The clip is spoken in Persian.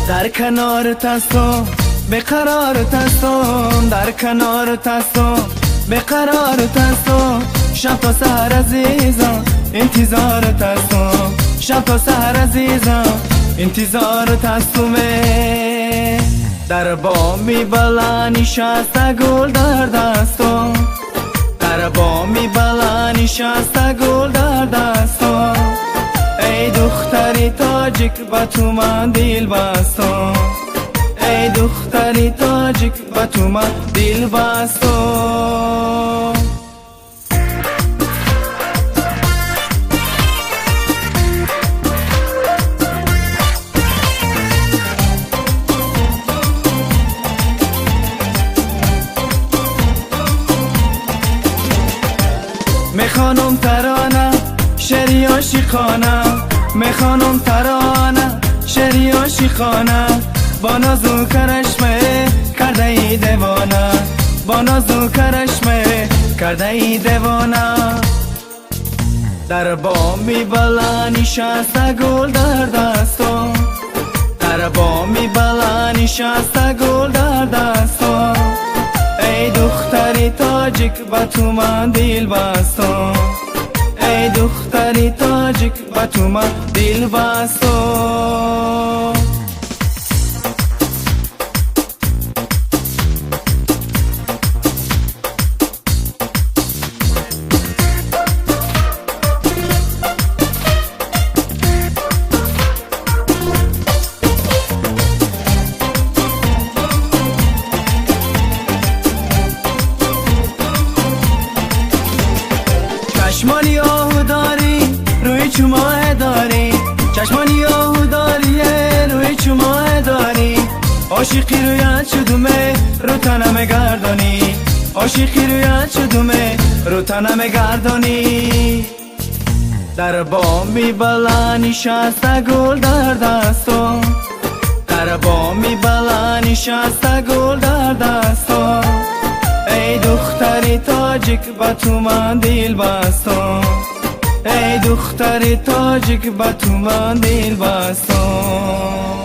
در کنار تستم به قرار تستم، در کنار تستم به قرار تستم، شب تا سحر عزیزم انتظار تستم، شب تا سحر عزیزم انتظار تستمه. در بامی بلا نشسته گل در دستم، در بامی بلا نشسته گل در دستم، ای دختری تاجیک با تو من دل بستم، ای دختری تاجیک با تو من دل بستم. میخوانم ترانه شعری عاشقانه، میخوانم ترانه شعری عاشقانه، با نازو کرشمه کرده ای دیوانه، با نازو کرشمه کرده ای دیوانه. در بامی بلا نشسته گل در دستم، در بامی بلا نشسته گل در دستم، ای دختری تاجیک با تو من دل بستم، ای دختری تاجیک با تو من دل بستم. چشمانی آهو داری روی چوماه داری، چشمانی آهو داری روی چوماه داری، عاشقی رویت شدومه رو تنم گردانی، عاشقی رویت شدومه رو تنم گردانی. در بامی بلا نشسته گل در دستم، در بامی بلا نشسته گل در دستم، ای دختری تاجیک با تو من دل بستم، ای دختری تاجیک با تو من دل بستم.